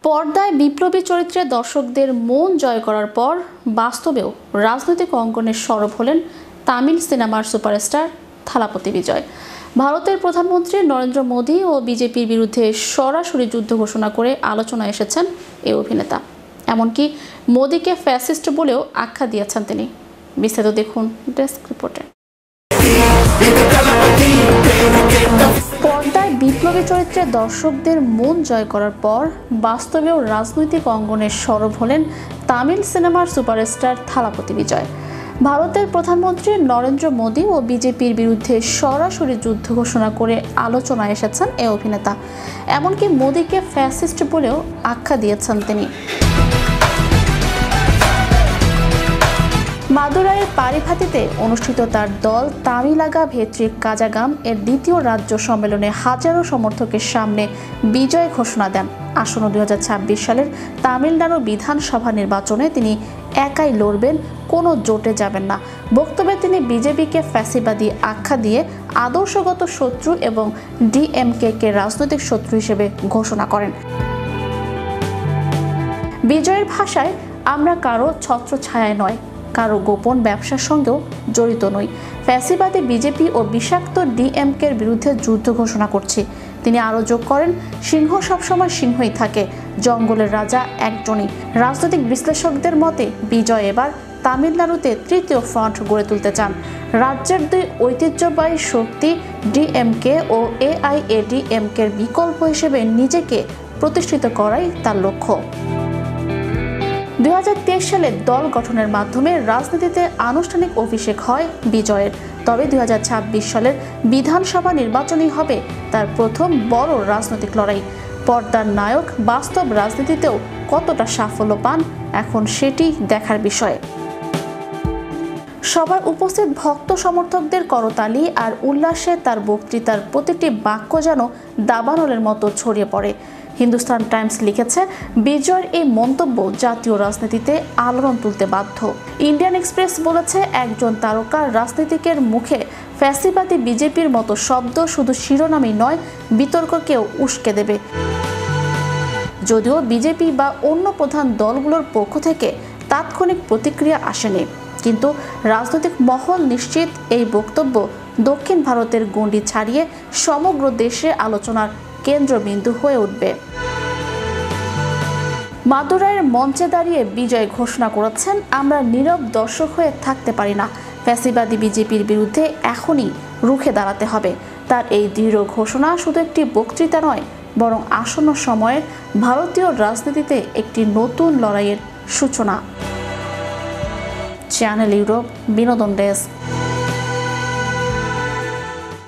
পর্দায় বিপ্লবী চরিত্রে দর্শকদের মন জয় করার পর বাস্তবেও রাজনৈতিক অঙ্গনে সরব হলেন তামিল সিনেমার সুপারস্টার থালাপতি বিজয়। ভারতের প্রধানমন্ত্রী নরেন্দ্র মোদী ও বিজেপির বিরুদ্ধে সরাসরি যুদ্ধ ঘোষণা করে আলোচনায় এসেছেন এই অভিনেতা। এমনকি মোদীকে ফ্যাসিস্ট বলেও আখ্যা দিয়েছেন তিনি। বিস্তারিত দেখুন ডেস্ক রিপোর্টে। পর্দায় বিপ্লবী চরিত্রে দর্শকদের মন জয় করার পর বাস্তবেও রাজনৈতিক অঙ্গনে সরব হলেন তামিল সিনেমার সুপারস্টার থালাপতি বিজয়। ভারতের প্রধানমন্ত্রী নরেন্দ্র মোদী ও বিজেপির বিরুদ্ধে সরাসরি যুদ্ধ ঘোষণা করে আলোচনায় এসেছেন এই অভিনেতা। এমনকি মোদীকে ফ্যাসিস্ট বলেও আখ্যা দিয়েছেন তিনি। মাদুরাইয়ের পারিভাতিতে অনুষ্ঠিত তার দল তামিলাগা ভেত্রি কাজাগাম এর দ্বিতীয় রাজ্য সম্মেলনে হাজারো সমর্থকের সামনে বিজয় ঘোষণা দেন। আসন্ন 2026 সালের তামিলনাড়ু বিধানসভা নির্বাচনে তিনি একাই লড়বেন, কোনো জোটে যাবেন না। বক্তব্যে তিনি বিজেপিকে ফ্যাসিবাদী আখ্যা দিয়ে আদর্শগত শত্রু এবং ডিএমকে রাজনৈতিক শত্রু হিসেবে ঘোষণা করেন। বিজয়ের ভাষায়, আমরা কারো ছত্রছায়ায় নয়, কারো গোপন ব্যবসার সঙ্গেও জড়িত নই। ফ্যাসিবাদী বিজেপি ও বিষাক্ত ডিএমকের বিরুদ্ধে যুদ্ধ ঘোষণা করছি। তিনি আরও যোগ করেন, সিংহ সবসময় সিংহই থাকে, জঙ্গলের রাজা একজনই। রাজনৈতিক বিশ্লেষকদের মতে বিজয় এবার তামিলনাড়ুতে তৃতীয় ফ্রন্ট গড়ে তুলতে চান। রাজ্যের দুই ঐতিহ্যবাহী শক্তি ডিএমকে ও এআইএডিএমকের বিকল্প হিসেবে নিজেকে প্রতিষ্ঠিত করাই তার লক্ষ্য। 2023 সালে দল গঠনের মাধ্যমে রাজনীতিতে আনুষ্ঠানিক অভিষেক হয় বিজয়ের। তবে 2026 সালের বিধানসভা নির্বাচনই হবে তার প্রথম বড় রাজনৈতিক লড়াই। পর্দার নায়ক বাস্তব রাজনীতিতেও কতটা সাফল্য পান, এখন সেটি দেখার বিষয়। সভায় উপস্থিত ভক্ত সমর্থকদের করতালি আর উল্লাসে তার বক্তৃতার প্রতিটি বাক্য যেন দাবানলের মতো ছড়িয়ে পড়ে। হিন্দুস্তান টাইমস লিখেছে, বিজয়ের এই মন্তব্য জাতীয় রাজনীতিতে আলোড়ন তুলতে বাধ্য। ইন্ডিয়ান এক্সপ্রেস বলেছে, একজন তারকা রাজনীতিকের মুখে ফ্যাসিবাদী বিজেপির মতো শব্দ শুধু শিরোনামই নয়, বিতর্ককেও উস্কে দেবে। যদিও বিজেপি বা অন্য প্রধান দলগুলোর পক্ষ থেকে তাৎক্ষণিক প্রতিক্রিয়া আসেনি, কিন্তু রাজনৈতিক মহল নিশ্চিত এই বক্তব্য দক্ষিণ ভারতের গণ্ডি ছাড়িয়ে সমগ্র দেশে আলোচনার কেন্দ্রবিন্দু হয়ে উঠবে। মাদুরাইয়ের মঞ্চে দাঁড়িয়ে বিজয় ঘোষণা করেছেন, আমরা নীরব দর্শক হয়ে থাকতে পারি না। ফ্যাসিবাদী বিজেপির বিরুদ্ধে এখনই রুখে দাঁড়াতে হবে। তার এই দৃঢ় ঘোষণা শুধু একটি বক্তৃতা নয়, বরং আসন্ন সময়ের ভারতীয় রাজনীতিতে একটি নতুন লড়াইয়ের সূচনা। চ্যানেল ইউরোপ বিনোদন ডেস্ক।